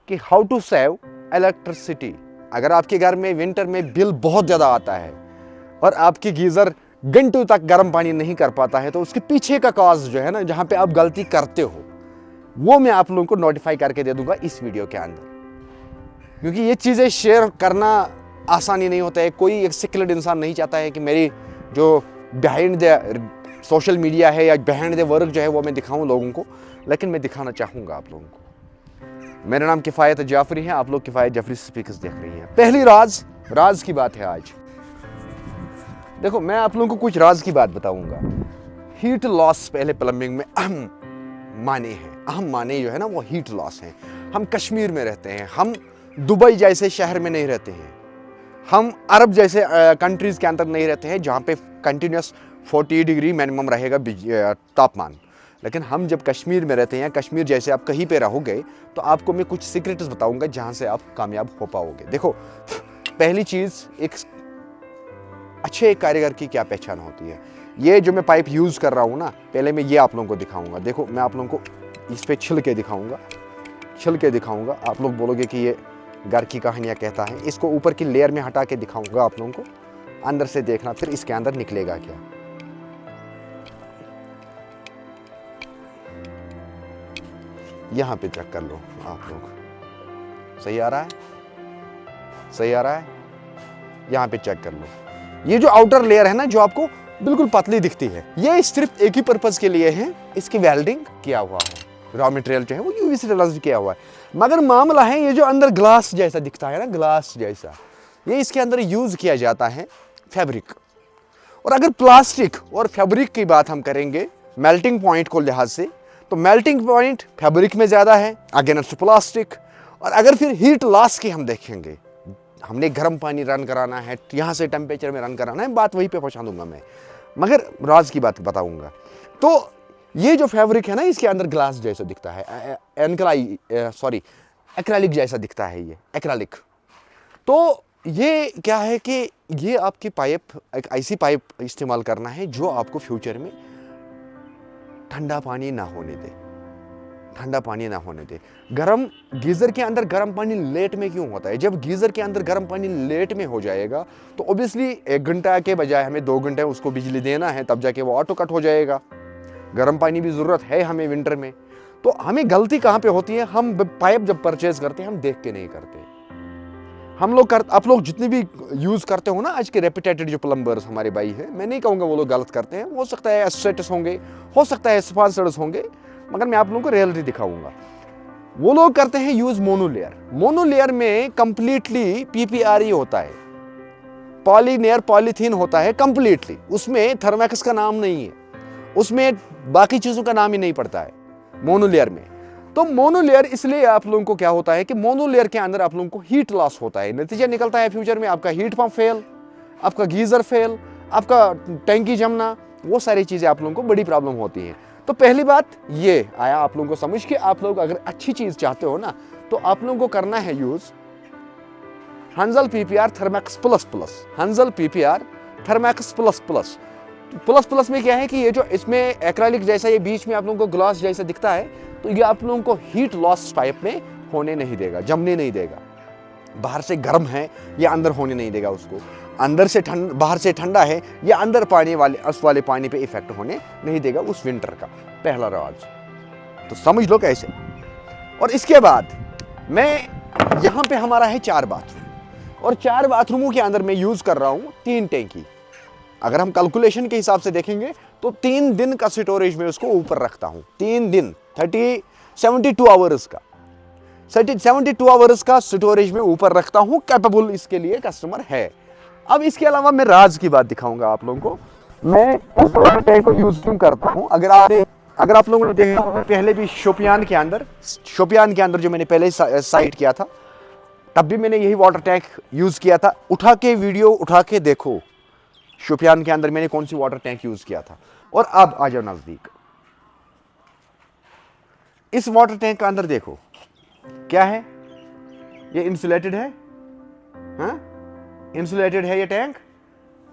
कि how to save electricity. अगर आपके घर में विंटर में बिल बहुत ज़्यादा आता है और आपकी गीज़र घंटों तक गर्म पानी नहीं कर पाता है, तो उसके पीछे का कॉज जो है ना, जहाँ पे आप गलती करते हो, वो मैं आप लोगों को नोटिफाई करके दे दूंगा इस वीडियो के अंदर। क्योंकि ये चीज़ें शेयर करना आसानी नहीं होता है। कोई एक सिक्योर्ड इंसान नहीं चाहता है कि मेरी जो बिहाइंड द सोशल मीडिया है या बिहाइंड द वर्क जो है वो मैं दिखाऊं लोगों को, लेकिन मैं दिखाना चाहूँगा आप लोगों को। मेरा नाम किफ़ायत जाफरी है, आप लोग किफ़ायत जाफरी स्पीकर्स देख रही हैं। पहली राज की बात है आज। देखो, मैं आप लोगों को कुछ राज की बात बताऊंगा। हीट लॉस पहले प्लम्बिंग में अहम माने जो है ना, वो हीट लॉस है। हम कश्मीर में रहते हैं, हम दुबई जैसे शहर में नहीं रहते हैं, हम अरब जैसे कंट्रीज के अंदर नहीं रहते हैं जहाँ पे कंटिन्यूस 40 डिग्री मिनिमम रहेगा तापमान। लेकिन हम जब कश्मीर में रहते हैं, कश्मीर जैसे आप कहीं पे रहोगे, तो आपको मैं कुछ सीक्रेट्स बताऊंगा जहाँ से आप कामयाब हो पाओगे। देखो, पहली चीज़, एक अच्छे कारीगर की क्या पहचान होती है। ये जो मैं पाइप यूज़ कर रहा हूँ ना, पहले मैं ये आप लोगों को दिखाऊंगा। देखो, मैं आप लोगों को इस पे छिल के दिखाऊंगा। आप लोग बोलोगे कि ये घर की कहानियाँ कहता है। इसको ऊपर की लेयर में हटा के दिखाऊंगा आप लोगों को, अंदर से देखना फिर इसके अंदर निकलेगा क्या। यहाँ पे चेक कर लो आप लोग, सही आ रहा है। यहाँ पे चेक कर लो। ये जो आउटर लेयर है ना, जो आपको बिल्कुल पतली दिखती है, ये सिर्फ एक ही पर्पज के लिए है, इसकी वेल्डिंग किया हुआ है। रॉ मटेरियल जो है वो यूवी से वेल्ड किया हुआ है। मगर मामला है, ये जो अंदर ग्लास जैसा दिखता है ना, ग्लास जैसा, ये इसके अंदर यूज किया जाता है फैब्रिक। और अगर प्लास्टिक और फैब्रिक की बात हम करेंगे मेल्टिंग पॉइंट को लिहाज से, तो मेल्टिंग पॉइंट फैब्रिक में ज़्यादा है अगेंस्ट प्लास्टिक। और अगर फिर हीट लॉस की हम देखेंगे, हमने गर्म पानी रन कराना है, यहाँ से टेम्परेचर में रन कराना है, बात वहीं पे पहुँचा दूंगा मैं, मगर राज की बात बताऊंगा। तो ये जो फैब्रिक है ना, इसके अंदर ग्लास जैसा दिखता है, एक्रेलिक जैसा दिखता है, ये एक्रेलिक। तो ये क्या है कि ये आपकी पाइप, एक ऐसी पाइप इस्तेमाल करना है जो आपको फ्यूचर में ठंडा पानी ना होने दे। गर्म गीजर के अंदर गर्म पानी लेट में क्यों होता है? जब गीजर के अंदर गर्म पानी लेट में हो जाएगा, तो ऑब्वियसली 1 घंटा के बजाय हमें 2 घंटे उसको बिजली देना है, तब जाके वो ऑटो कट हो जाएगा। गर्म पानी भी ज़रूरत है हमें विंटर में। तो हमें गलती कहाँ पे होती है? हम पाइप जब परचेज करते हैं, हम देख के नहीं करते। आप लोग जितने भी यूज़ करते हो ना, आज के रेपुटेटेड जो प्लम्बर्स हमारे भाई हैं, मैं नहीं कहूँगा वो लोग गलत करते हैं, हो सकता है एसोसिएट्स होंगे, हो सकता है स्पॉन्सर्स होंगे, मगर मैं आप लोगों को रियलिटी दिखाऊंगा। वो लोग करते हैं यूज़ मोनोलेयर में कंप्लीटली पीपीआरई होता है, पॉलीनेयर पॉलीथीन होता है कंप्लीटली। उसमें थर्मैक्स का नाम नहीं है, उसमें बाकी चीज़ों का नाम ही नहीं पड़ता है मोनोलेयर में। तो मोनोलेयर इसलिए आप लोगों को क्या होता है कि मोनोलेयर के अंदर आप लोगों को हीट लॉस होता है। नतीजा निकलता है फ्यूचर में आपका हीट पंप फेल, आपका गीजर फेल, आपका टैंकी जमना, वो सारी चीज़ें आप लोगों को बड़ी प्रॉब्लम होती हैं। तो पहली बात ये आया आप लोगों को समझ के, आप लोग अगर अच्छी चीज़ चाहते हो ना, तो आप लोगों को करना है use Hanzel PPR Thermax plus. Hanzel PPR Thermax plus में क्या है कि ये जो इसमें एक्रेलिक जैसा ये बीच में आप लोगों को ग्लास जैसा दिखता है, तो ये आप लोगों को हीट लॉस पाइप में होने नहीं देगा, जमने नहीं देगा। बाहर से गर्म है, ये अंदर होने नहीं देगा उसको। बाहर से ठंडा है, ये अंदर उस वाले पानी पे इफेक्ट होने नहीं देगा उस विंटर का। पहला राज तो समझ लो कैसे। और इसके बाद मैं यहाँ पे हमारा है 4 बाथरूम, और 4 बाथरूमों के अंदर मैं यूज कर रहा हूँ 3 टैंकी। अगर हम कैलकुलेशन के हिसाब से देखेंगे तो 3 दिन का स्टोरेज में उसको ऊपर रखता हूं। 3 दिन 72 आवर्स का 72 आवर्स का स्टोरेज में ऊपर रखता हूं। कैपेबल इसके लिए कस्टमर है। अब इसके अलावा मैं राज की बात दिखाऊंगा आप लोगों को। मैं इस वाटर टैंक को यूज क्यों करता हूं? अगर आप लोगों ने देखा होगा पहले भी शोपियान के अंदर जो मैंने पहले साइट किया था, तब भी मैंने यही वाटर टैंक यूज किया था। वीडियो उठा के देखो, शोपियान के अंदर मैंने कौन सी वाटर टैंक यूज किया था। और अब आ जाओ नजदीक, इस वाटर टैंक का अंदर देखो क्या है। ये इंसुलेटेड है, हाँ इंसुलेटेड है ये टैंक,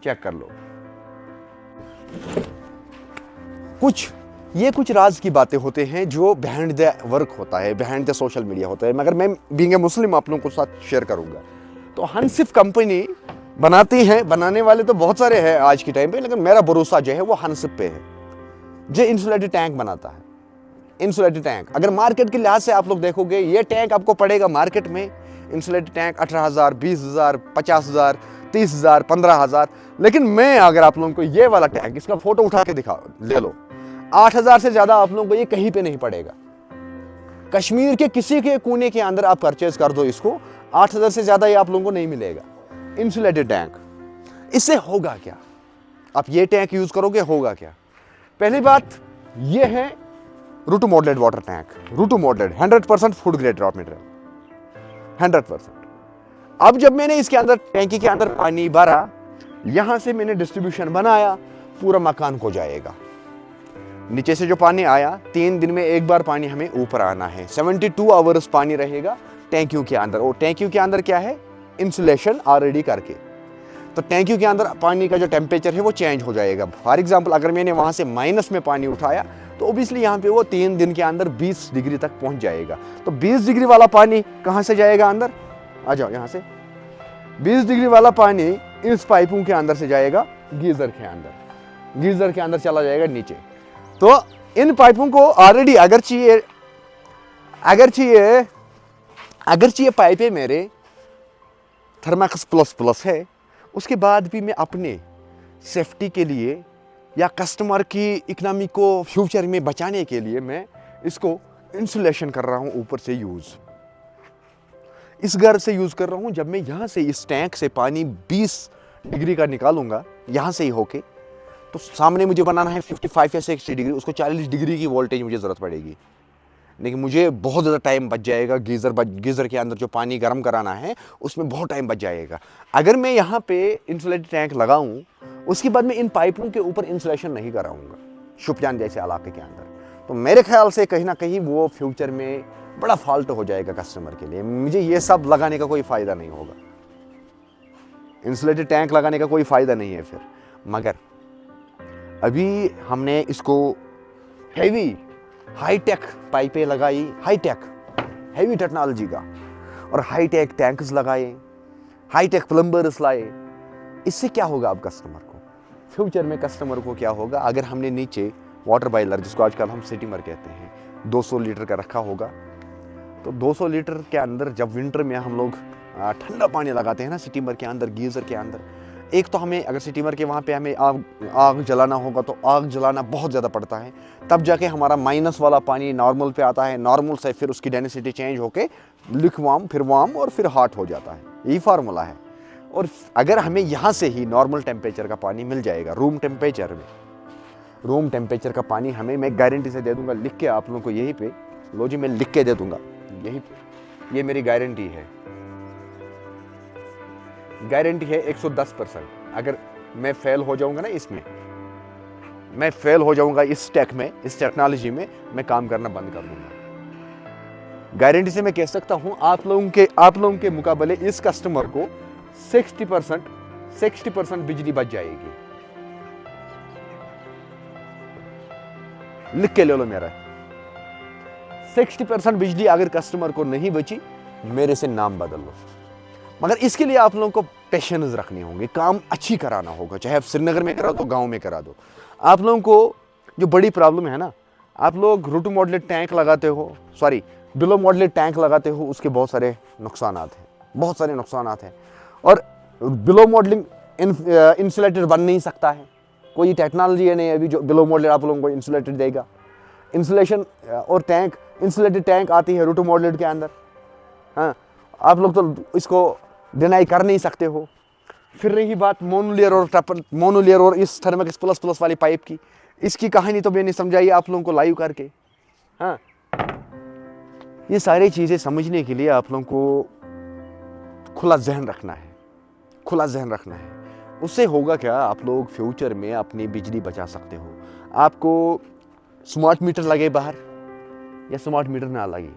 चेक कर लो। कुछ ये कुछ राज की बातें होते हैं जो बिहाइंड द वर्क होता है, बिहाइंड द सोशल मीडिया होता है, मगर मैं बीइंग ए मुस्लिम आप लोगों के साथ शेयर करूंगा। तो हंसिफ कंपनी बनाती है, बनाने वाले तो बहुत सारे हैं आज के टाइम पे, लेकिन मेरा भरोसा जो है वो हंसिफ पे है, जो इंसुलेटेड टैंक बनाता है। इंसुलेटेड टैंक अगर मार्केट के लिहाज से आप लोग देखोगे, ये टैंक आपको पड़ेगा मार्केट में इंसुलेटेड टैंक 18,000, 20,000, 50,000, 30,000, 15,000। लेकिन मैं अगर आप लोगों को ये वाला टैंक, इसका फोटो उठा के दिखा ले लो, 8,000 से ज्यादा आप लोगों को ये कहीं पे नहीं पड़ेगा। कश्मीर के किसी के कोने के अंदर आप परचेज कर दो इसको, 8,000 से ज्यादा ये आप लोगों को नहीं मिलेगा। इंसुलेटेड टैंक, इससे होगा क्या? आप ये टैंक यूज करोगे, होगा क्या? पहली बात ये है roto moulded water tank, roto moulded 100% food grade raw material, 100%। अब जब मैंने इसके अंदर टैंकी के अंदर पानी भरा, यहां से मैंने डिस्ट्रीब्यूशन बनाया, पूरा मकान को जाएगा। नीचे से जो पानी आया, 3 दिन में एक बार पानी हमें ऊपर आना है। 72 आवर्स पानी रहेगा टैंकियों के अंदर। और टैंकियों के अंदर क्या है? इंसुलेशन ऑलरेडी करके। तो टैंकियों के अंदर पानी का जो टेम्परेचर है वो चेंज हो जाएगा। फॉर एग्जाम्पल अगर मैंने वहां से माइनस में पानी उठाया, तो ओबियसली यहाँ पे वो 3 दिन के अंदर 20 डिग्री तक पहुंच जाएगा। तो 20 डिग्री वाला पानी कहाँ से जाएगा अंदर? आ जाओ यहाँ से। 20 डिग्री वाला पानी इस पाइपों के अंदर से जाएगा गीजर के अंदर, गीजर के अंदर चला जाएगा नीचे। तो इन पाइपों को ऑलरेडी अगरचे ये पाइपें मेरे थर्माकस प्लस प्लस है, उसके बाद भी मैं अपने सेफ्टी के लिए या कस्टमर की इकोनॉमी को फ्यूचर में बचाने के लिए मैं इसको इंसुलेशन कर रहा हूं, ऊपर से यूज इस घर से यूज कर रहा हूं। जब मैं यहां से इस टैंक से पानी 20 डिग्री का निकालूंगा यहां से ही होके, तो सामने मुझे बनाना है 55 या 60 डिग्री, उसको 40 डिग्री की वोल्टेज मुझे जरूरत पड़ेगी। लेकिन मुझे बहुत ज़्यादा टाइम बच जाएगा। गीज़र के अंदर जो पानी गर्म कराना है उसमें बहुत टाइम बच जाएगा। अगर मैं यहाँ पे इंसुलेटेड टैंक लगाऊं, उसके बाद में इन पाइपों के ऊपर इंसुलेशन नहीं कराऊंगा शुपियान जैसे इलाके के अंदर, तो मेरे ख्याल से कहीं ना कहीं वो फ्यूचर में बड़ा फॉल्ट हो जाएगा कस्टमर के लिए। मुझे ये सब लगाने का कोई फ़ायदा नहीं होगा, इंसुलेटेड टैंक लगाने का कोई फ़ायदा नहीं है फिर। मगर अभी हमने इसको हैवी हाईटेक पाइपें लगाई, हाईटेक हैवी टेक्नोलॉजी का, और हाईटेक टैंक्स लगाए, हाईटेक प्लम्बर्स लाए। इससे क्या होगा अब कस्टमर को? फ्यूचर में कस्टमर को क्या होगा? अगर हमने नीचे वाटर बॉयलर, जिसको आजकल हम सिटीमर कहते हैं, 200 लीटर का रखा होगा, तो 200 लीटर के अंदर जब विंटर में हम लोग ठंडा पानी लगाते हैं ना सिटीमर के अंदर, गीज़र के अंदर, एक तो हमें अगर सिटीमर के वहाँ पे हमें आग जलाना होगा तो आग जलाना बहुत ज़्यादा पड़ता है, तब जाके हमारा माइनस वाला पानी नॉर्मल पे आता है, नॉर्मल से फिर उसकी डेंसिटी चेंज होके लिक्वार्म, फिर वार्म और फिर हॉट हो जाता है। यही फार्मूला है। और अगर हमें यहाँ से ही नॉर्मल टेम्परेचर का पानी मिल जाएगा, रूम टेम्परेचर में, रूम टेम्परेचर का पानी हमें, मैं गारंटी से दे दूंगा, लिख के आप लोगों को यहीं पे लो जी, मैं लिख के दे दूंगा यहीं पे, ये मेरी गारंटी है, गारंटी है 110%। अगर मैं फेल हो जाऊंगा ना इसमें, मैं फेल हो जाऊंगा इस टेक में, इस टेक्नोलॉजी में, मैं काम करना बंद कर दूंगा। गारंटी से मैं कह सकता हूं आप लोगों के मुकाबले इस कस्टमर को 60% बिजली बच जाएगी। लिख के ले लो मेरा, 60% बिजली अगर कस्टमर को नहीं बची, मेरे से नाम बदल लो। मगर इसके लिए आप लोगों को पेशेंस रखने होंगे, काम अच्छी कराना होगा, चाहे आप श्रीनगर में करा दो, गांव में करा दो। आप लोगों को जो बड़ी प्रॉब्लम है ना, आप लोग रूटो मॉडलेट टैंक लगाते हो, बिलो मॉडलेट टैंक लगाते हो, उसके बहुत सारे नुकसान हैं, बहुत सारे नुकसान हैं। और बिलो मॉडलिंग इंसुलेटेड बन नहीं सकता है, कोई टेक्नोलॉजी है नहीं अभी जो बिलो मॉडलेट आप लोगों को इंसुलेटेड देगा। इंसुलेशन और टैंक, इंसुलेटेड टैंक आती है रूटो मॉडलेट के अंदर। हाँ, आप लोग तो इसको डिनाई कर नहीं सकते हो। फिर रही बात मोनोलेयर और इस थर्माकस प्लस प्लस वाली पाइप की, इसकी कहानी तो मैंने समझाई आप लोगों को लाइव करके। हाँ, ये सारी चीज़ें समझने के लिए आप लोगों को खुला जहन रखना है, खुला जहन रखना है। उससे होगा क्या, आप लोग फ्यूचर में अपनी बिजली बचा सकते हो। आपको स्मार्ट मीटर लगे बाहर या स्मार्ट मीटर ना लगे,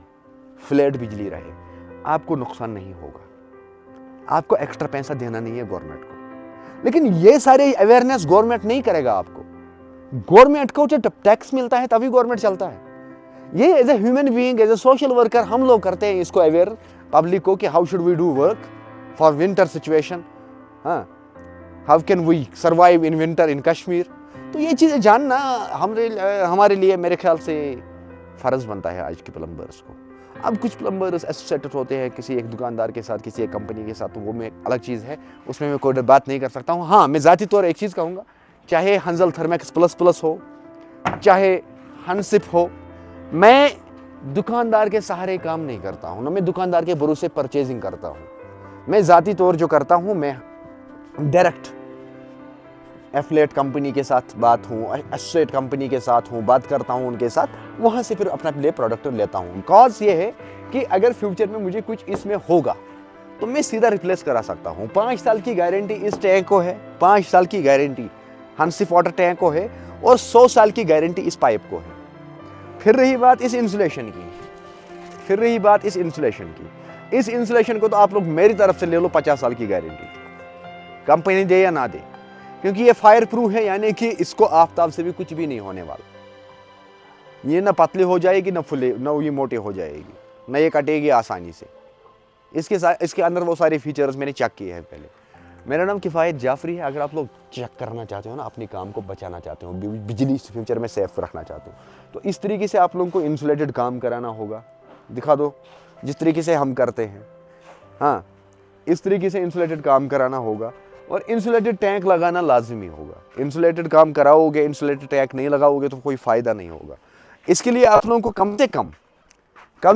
फ्लैट बिजली रहे, आपको नुकसान नहीं होगा, आपको एक्स्ट्रा पैसा देना नहीं है गवर्नमेंट को। लेकिन ये सारे अवेयरनेस गवर्नमेंट नहीं करेगा आपको। गवर्नमेंट को जब टैक्स मिलता है तभी गवर्नमेंट चलता है। ये as a human being, as a social worker हम लोग करते हैं इसको अवेयर पब्लिक को कि how should we do work for winter situation, हाँ, how can we survive in winter in Kashmir. तो ये चीज़ें जानना हमारे लिए मेरे ख्याल से फ़र्ज़ बनता है आज के प्लम्बर्स को। अब कुछ प्लम्बर्स एसोसिएटेड होते हैं किसी एक दुकानदार के साथ, किसी एक कंपनी के साथ, तो वो में अलग चीज़ है, उसमें मैं कोई बात नहीं कर सकता हूँ। हाँ, मैं ज़ाती तौर एक चीज़ कहूँगा, चाहे हंजल थर्मैक्स प्लस हो, चाहे हंसिप हो, मैं दुकानदार के सहारे काम नहीं करता हूँ, ना मैं दुकानदार के भरोसे परचेजिंग करता हूँ। मैं ज़ाती तौर जो करता हूँ, मैं डायरेक्ट एफिलिएट कंपनी के साथ बात हूँ, एसोसिएट कंपनी के साथ हूँ, बात करता हूँ उनके साथ, वहाँ से फिर अपना लिए प्रोडक्ट लेता हूँ। कॉज ये है कि अगर फ्यूचर में मुझे कुछ इसमें होगा तो मैं सीधा रिप्लेस करा सकता हूँ। 5 साल की गारंटी इस टैंक को है, 5 साल की गारंटी हंसिफ वाटर टैंक को है, और 100 साल की गारंटी इस पाइप को है। फिर रही बात इस इंसुलेशन की, इस इंसुलेशन को तो आप लोग मेरी तरफ से ले लो 50 साल की गारंटी, कंपनी दे या ना दे, क्योंकि ये फायर प्रूफ है, यानी कि इसको आफताब से भी कुछ भी नहीं होने वाला। ये ना पतली हो जाएगी, ना फुले, ना ये मोटी हो जाएगी, ना ये कटेगी आसानी से। इसके अंदर वो सारे फीचर्स मैंने चेक किए हैं पहले। मेरा नाम किफ़ायत जाफरी है। अगर आप लोग चेक करना चाहते हो ना, अपने काम को बचाना चाहते हो, बिजली फ्यूचर में सेफ रखना चाहते हो, तो इस तरीके से आप लोगों को इंसुलेटेड काम कराना होगा। दिखा दो जिस तरीके से हम करते हैं, हाँ, इस तरीके से इंसुलेटेड काम कराना होगा, और इंसुलेटेड टैंक लगाना लाजमी होगा। इंसुलेटेड काम कराओगे, इंसुलेटेड टैंक नहीं लगाओगे तो कोई फ़ायदा नहीं होगा। इसके लिए आप लोगों को कम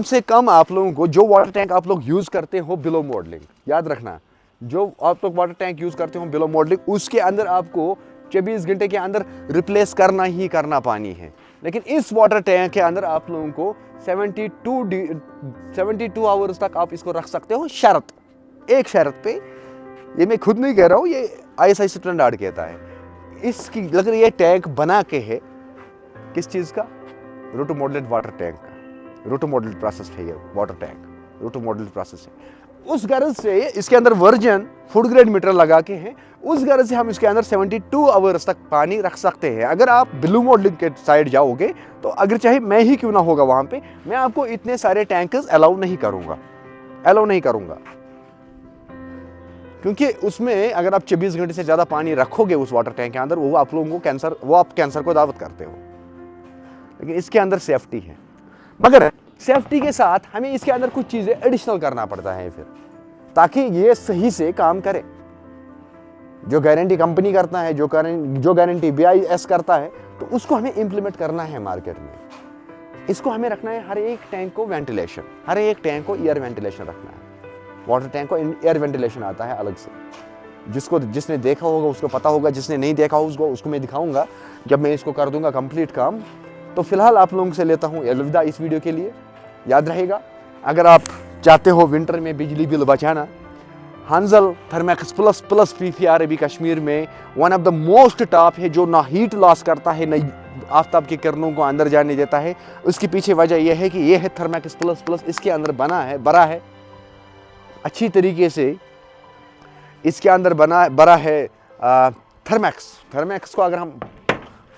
से कम आप लोगों को जो वाटर टैंक आप लोग यूज़ करते हो बिलो मॉडलिंग, याद रखना, जो आप लोग वाटर टैंक यूज़ करते हो बिलो मॉडलिंग, उसके अंदर आपको 24 घंटे के अंदर रिप्लेस करना ही करना पानी है। लेकिन इस वाटर टैंक के अंदर आप लोगों को 72 आवर्स तक आप इसको रख सकते हो, एक शर्त पे, ये मैं खुद नहीं कह रहा हूँ, ये ISI स्टैंडर्ड कहता है। इसकी लग रही है टैंक बना के है किस चीज़ का, रोटो मॉडलेट वाटर टैंक का, रोटो मॉडलेट प्रोसेस है ये वाटर टैंक, रोटो मॉडलेट प्रोसेस है। उस गरज से इसके अंदर वर्जन फूड ग्रेड मीटर लगा के हैं, उस गरज से हम इसके अंदर 72 आवर्स तक पानी रख सकते हैं। अगर आप ब्लू मॉडलिंग के साइड जाओगे तो अगर चाहे मैं ही क्यों ना होगा वहाँ पे, मैं आपको इतने सारे टैंकर्स अलाउ नहीं करूँगा, क्योंकि उसमें अगर आप 24 घंटे से ज़्यादा पानी रखोगे उस वाटर टैंक के अंदर, वो आप लोगों को आप कैंसर को दावत करते हो। लेकिन इसके अंदर सेफ्टी है, मगर सेफ्टी के साथ हमें इसके अंदर कुछ चीज़ें एडिशनल करना पड़ता है फिर, ताकि ये सही से काम करे। जो गारंटी कंपनी करता है, जो गारंटी BIS करता है, तो उसको हमें इंप्लीमेंट करना है मार्केट में। इसको हमें रखना है हर एक टैंक को वेंटिलेशन, हर एक टैंक को एयर वेंटिलेशन रखना है। वाटर टैंक को एयर वेंटिलेशन आता है अलग से, जिसने देखा होगा उसको पता होगा, जिसने नहीं देखा होगा उसको मैं दिखाऊंगा जब मैं इसको कर दूंगा कंप्लीट काम। तो फिलहाल आप लोगों से लेता हूँ अलविदा इस वीडियो के लिए। याद रहेगा, अगर आप चाहते हो विंटर में बिजली बिल बचाना, हंजल थर्मैक्स प्लस PPR अभी कश्मीर में one of the most top है, जो ना हीट लॉस करता है, ना आफ्ताब की किरणों को अंदर जाने देता है। उसके पीछे वजह यह है कि यह है थर्मैक्स प्लस, इसके अंदर बड़ा है अच्छी तरीके से, इसके अंदर बड़ा है थर्मैक्स को अगर हम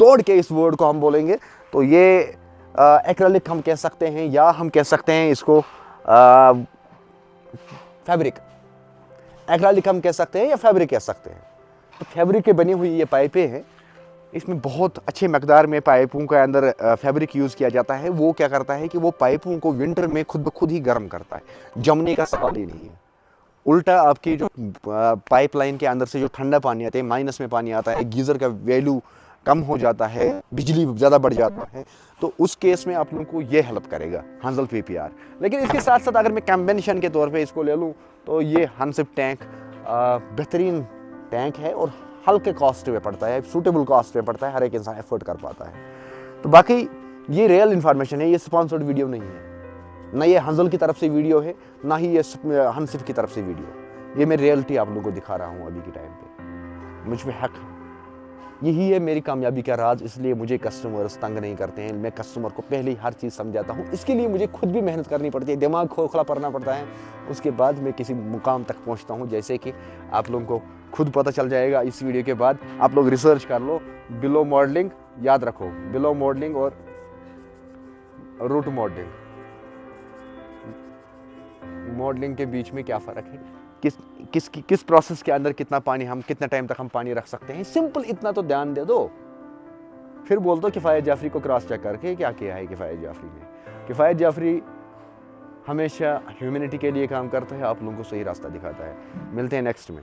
तोड़ के इस वर्ड को हम बोलेंगे तो ये एक्रेलिक हम कह सकते हैं, या हम कह सकते हैं इसको फैब्रिक। एक्रेलिक हम कह सकते हैं या फैब्रिक कह सकते हैं। तो फैब्रिक के बनी हुई ये पाइपें हैं, इसमें बहुत अच्छे मकदार में पाइपों के अंदर फैब्रिक यूज़ किया जाता है। वो क्या करता है कि वो पाइपों को विंटर में खुद ब खुद ही गर्म करता है, जमने का सवाल ही नहीं है। उल्टा आपकी जो पाइपलाइन के अंदर से जो ठंडा पानी आता है, माइनस में पानी आता है, गीज़र का वैल्यू कम हो जाता है, बिजली ज़्यादा बढ़ जाता है, तो उस केस में आप लोगों को ये हेल्प करेगा हंजल PPR। लेकिन इसके साथ साथ अगर मैं कॉम्बिनेशन के तौर पे इसको ले लूँ तो ये हंसिप टैंक बेहतरीन टैंक है और हल्के कॉस्ट पे पड़ता है, सूटेबल कॉस्ट पे पड़ता है, हर एक इंसान एफोर्ड कर पाता है। तो बाकी ये रियल इन्फॉर्मेशन है, ये स्पॉन्सर्ड वीडियो नहीं है, ना ये हंजल की तरफ से वीडियो है, ना ही ये हंसिफ की तरफ से वीडियो। ये मैं रियलिटी आप लोगों को दिखा रहा हूँ अभी के टाइम पे, मुझ में हक है। यही है मेरी कामयाबी का राज, इसलिए मुझे कस्टमर्स तंग नहीं करते हैं। मैं कस्टमर को पहले ही हर चीज़ समझाता हूँ। इसके लिए मुझे खुद भी मेहनत करनी पड़ती है, दिमाग खोखला पड़ना पड़ता है, उसके बाद मैं किसी मुकाम तक पहुँचता हूँ। जैसे कि आप लोगों को खुद पता चल जाएगा इस वीडियो के बाद। आप लोग रिसर्च कर लो, बिलो मॉडलिंग याद रखो, बिलो मॉडलिंग और रूट मॉडलिंग, मॉडलिंग के बीच में क्या फ़र्क है, किस प्रोसेस के अंदर कितना पानी, हम कितना टाइम तक हम पानी रख सकते हैं, सिंपल इतना तो ध्यान दे दो। फिर बोल दो किफ़ायत जाफरी को क्रॉस चेक करके क्या किया है किफ़ायत जाफरी ने। किफ़ायत जाफरी हमेशा ह्यूमैनिटी के लिए काम करता है, आप लोगों को सही रास्ता दिखाता है। मिलते हैं नेक्स्ट में।